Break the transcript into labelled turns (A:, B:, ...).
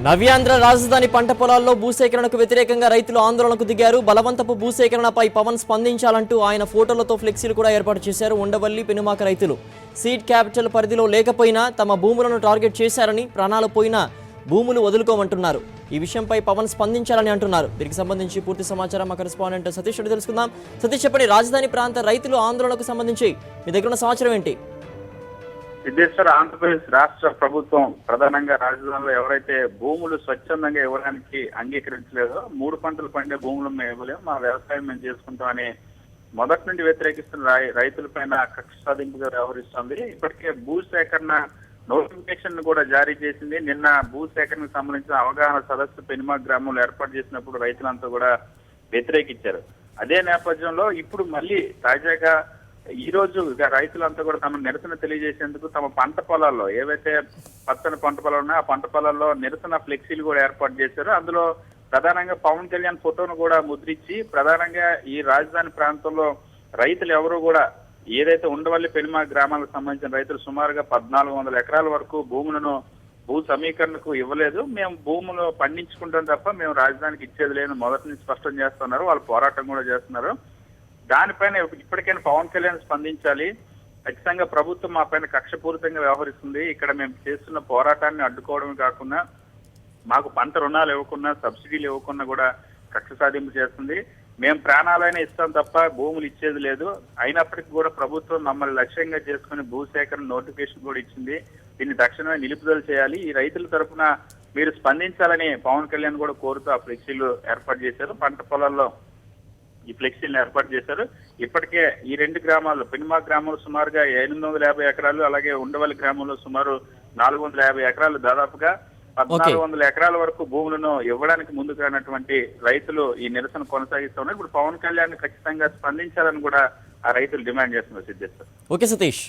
A: నవ్యాంధ్ర రాజధాని పంట పొలాల్లో భూసేకరణకు వ్యతిరేకంగా రైతులు ఆందోళనకు దిగారు. బలవంతపు భూసేకరణపై పవన్ స్పందించాలంటూ ఆయన ఫోటోలతో ఫ్లెక్సీలు కూడా ఏర్పాటు చేశారు. ఉండవల్లి పెనుమాక రైతులు సీడ్ క్యాపిటల్ పరిధిలో లేకపోయినా తమ భూములను టార్గెట్ చేశారని, ప్రాణాలు పోయినా భూములు వదులుకోమంటున్నారు. ఈ విషయంపై పవన్ స్పందించాలని అంటున్నారు. దీనికి సంబంధించి పూర్తి సమాచారం మా కరెస్పాండెంట్ సతీష్ రెడ్డి తెలుసుకుందాం. సతీష్, చెప్పండి, రాజధాని ప్రాంత రైతులు ఆందోళనకు సంబంధించి మీ దగ్గర ఉన్న సమాచారం ఏంటి?
B: సిద్ధేశ్వర ఆంధ్రప్రదేశ్ రాష్ట్ర ప్రభుత్వం ప్రధానంగా రాజధానిలో ఎవరైతే భూములు స్వచ్ఛందంగా ఇవ్వడానికి అంగీకరించలేదో, 3 పంటలు పండే భూములు మేము ఇవ్వలేము, మా వ్యవసాయం మేము చేసుకుంటామని మొదటి నుండి వ్యతిరేకిస్తున్న రైతులపైన కక్ష సాధింపుగా వ్యవహరిస్తోంది. ఇప్పటికే భూసేకరణ నోటిఫికేషన్ కూడా జారీ చేసింది. నిన్న భూసేకరణకు సంబంధించిన అవగాహన సదస్సు పెనుమాక గ్రామంలో ఏర్పాటు చేసినప్పుడు రైతులంతా కూడా వ్యతిరేకించారు. అదే నేపథ్యంలో ఇప్పుడు మళ్ళీ తాజాగా ఈ రోజు రైతులంతా కూడా తమ నిరసన తెలియజేసేందుకు తమ పంట పొలాల్లో ఏవైతే పచ్చని పంట పొలాలు ఉన్నాయో ఆ పంట పొలాల్లో నిరసన ఫ్లెక్సీలు కూడా ఏర్పాటు చేశారు. అందులో ప్రధానంగా పవన్ కళ్యాణ్ ఫోటోను కూడా ముద్రించి ప్రధానంగా ఈ రాజధాని ప్రాంతంలో రైతులు ఎవరు కూడా ఏదైతే ఉండవల్లి పెనుమాక గ్రామాలకు సంబంధించిన రైతులు సుమారుగా 1400 ఎకరాల వరకు భూములను భూ సమీకరణకు ఇవ్వలేదు, మేము భూములు పండించుకుంటాం తప్ప మేము రాజధానికి ఇచ్చేది లేదు మొదటి నుంచి స్పష్టం చేస్తున్నారు. వాళ్ళు పోరాటం కూడా చేస్తున్నారు. దానిపైన ఇప్పటికైనా పవన్ కళ్యాణ్ స్పందించాలి. ఖచ్చితంగా ప్రభుత్వం మా పైన కక్షపూరితంగా వ్యవహరిస్తుంది. ఇక్కడ మేము చేస్తున్న పోరాటాన్ని అడ్డుకోవడమే కాకుండా మాకు పంట రుణాలు ఇవ్వకుండా, సబ్సిడీలు ఇవ్వకుండా కూడా కక్ష సాధింపు చేస్తుంది. మేము ప్రాణాలైనా ఇస్తాం తప్ప భూములు ఇచ్చేది లేదు. అయినప్పటికీ కూడా ప్రభుత్వం మమ్మల్ని లక్ష్యంగా చేసుకుని భూసేకరణ నోటిఫికేషన్ కూడా ఇచ్చింది. దీన్ని తక్షణమే నిలుపుదల చేయాలి. ఈ రైతుల తరఫున మీరు స్పందించాలని పవన్ కళ్యాణ్ కూడా కోరుతూ ఆ ఫ్లెక్సీలు ఏర్పాటు చేశారు. పంట పొలాల్లో ఈ ఫ్లెక్సీలను ఏర్పాటు చేశారు. ఇప్పటికే ఈ 2 గ్రామాల్లో పెనుమాక గ్రామంలో సుమారుగా 850 ఎకరాలు, అలాగే ఉండవల్లి గ్రామంలో సుమారు 450 ఎకరాలు, దాదాపుగా 1400 ఎకరాల వరకు భూములను ఇవ్వడానికి ముందుకు రానటువంటి రైతులు ఈ నిరసన కొనసాగిస్తున్నారు. ఇప్పుడు పవన్ కళ్యాణ్ ఖచ్చితంగా స్పందించాలని కూడా ఆ రైతులు డిమాండ్ చేస్తున్నారు. సిద్ధేశ్వర్.
A: ఓకే సతీష్.